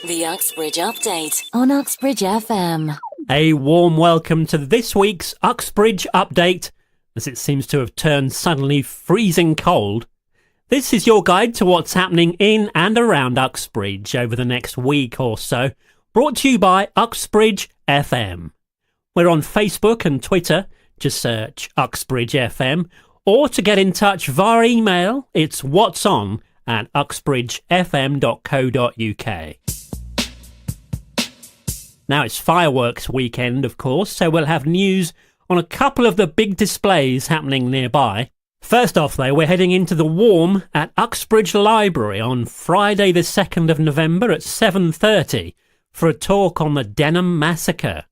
The Uxbridge Update on Uxbridge FM. A warm welcome to this week's Uxbridge Update, as it seems to have turned suddenly freezing cold. This is your guide to what's happening in and around Uxbridge over the next week or so, brought to you by Uxbridge FM. We're on Facebook and Twitter, just search Uxbridge FM, or to get in touch via email, it's whatson@uxbridgefm.co.uk. Now it's fireworks weekend, of course, so we'll have news on a couple of the big displays happening nearby. First off, though, we're heading into the warm at Uxbridge Library on Friday the 2nd of November at 7:30 for a talk on the Denham Massacre.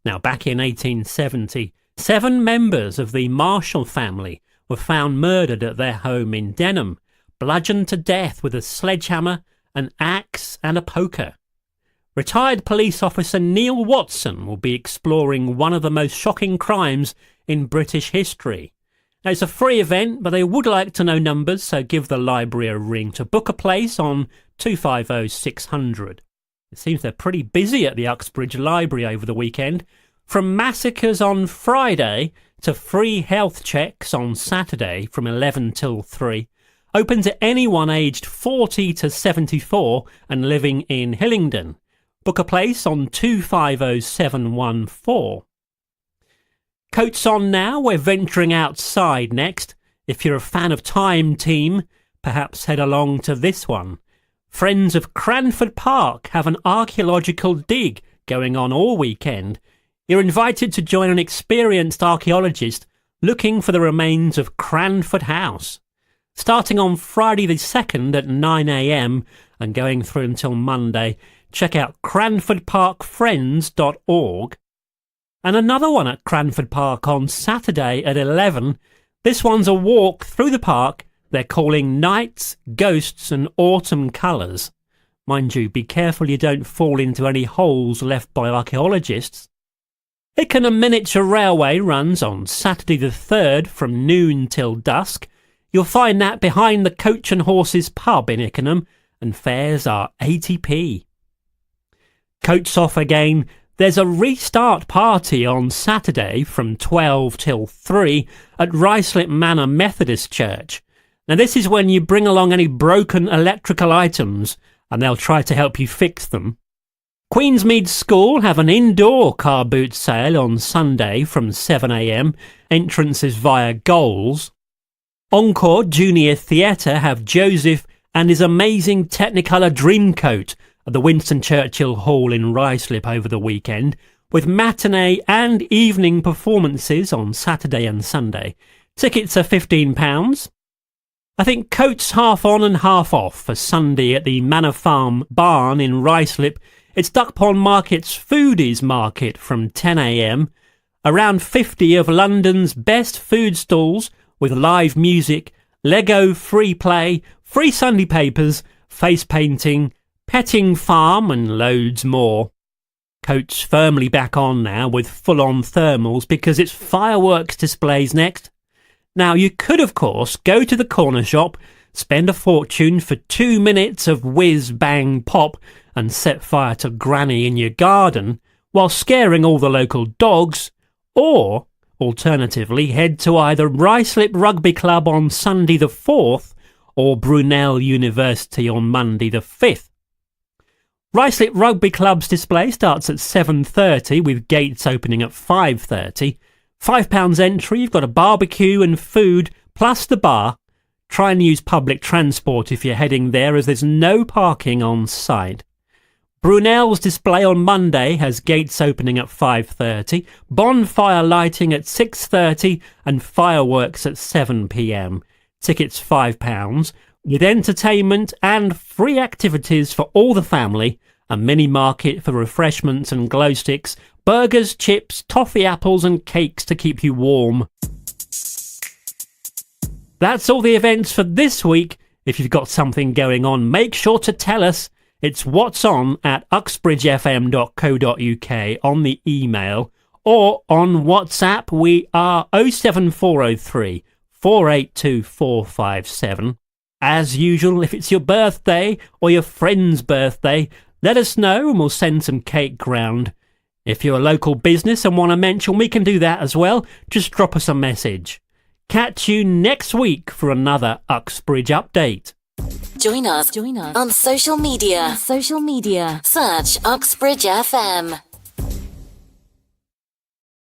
Now, back in 1870, 7 members of the Marshall family were found murdered at their home in Denham, bludgeoned to death with a sledgehammer, an axe and a poker. Retired police officer Neil Watson will be exploring one of the most shocking crimes in British history. Now, it's a free event, but they would like to know numbers, so give the library a ring to book a place on 250 600. It seems they're pretty busy at the Uxbridge Library over the weekend. From massacres on Friday to free health checks on Saturday from 11 till 3. Open to anyone aged 40 to 74 and living in Hillingdon. Book a place on 250 714. Coats on now, we're venturing outside next. If you're a fan of Time Team, perhaps head along to this one. Friends of Cranford Park have an archaeological dig going on all weekend. You're invited to join an experienced archaeologist looking for the remains of Cranford House. Starting on Friday the 2nd at 9 a.m. and going through until Monday, check out cranfordparkfriends.org. And another one at Cranford Park on Saturday at 11. This one's a walk through the park they're calling Nights, Ghosts and Autumn Colours. Mind you, be careful you don't fall into any holes left by archaeologists. Ickenham Miniature Railway runs on Saturday the 3rd from noon till dusk. You'll find that behind the Coach and Horses pub in Ickenham, and fares are 80p. Coats off again. There's a restart party on Saturday from 12 till 3 at Ruislip Manor Methodist Church. Now this is when you bring along any broken electrical items and they'll try to help you fix them. Queensmead School have an indoor car boot sale on Sunday from 7 a.m, entrances via Goals. Encore Junior Theatre have Joseph and his amazing Technicolor Dreamcoat at the Winston Churchill Hall in Ruislip over the weekend, with matinee and evening performances on Saturday and Sunday. Tickets are £15. I think Coats half on and half off for Sunday at the Manor Farm Barn in Ruislip. It's Duck Pond Market's Foodies Market from 10 a.m. Around 50 of London's best food stalls with live music, Lego free play, free Sunday papers, face painting, petting farm and loads more. Coats firmly back on now with full-on thermals because it's fireworks displays next. Now you could of course go to the corner shop, spend a fortune for 2 minutes of whiz bang pop and set fire to Granny in your garden while scaring all the local dogs, or alternatively head to either Ruislip Rugby Club on Sunday the 4th or Brunel University on Monday the 5th. Ruislip Rugby Club's display starts at 7:30 with gates opening at 5:30. £5 entry, you've got a barbecue and food plus the bar. Try and use public transport if you're heading there as there's no parking on site. Brunel's display on Monday has gates opening at 5:30, bonfire lighting at 6:30 and fireworks at 7 p.m. Tickets £5, with entertainment and free activities for all the family, a mini market for refreshments and glow sticks, burgers, chips, toffee apples and cakes to keep you warm. That's all the events for this week. If you've got something going on, make sure to tell us. It's whatson@uxbridgefm.co.uk on the email, or on WhatsApp. We are 07403 482 457. As usual, if it's your birthday or your friend's birthday, Let us know and we'll send some cake round. If you're a local business and want to mention, we can do that as well. Just drop us a message. Catch you next week for another Uxbridge update. Join us on social media. Search Uxbridge FM.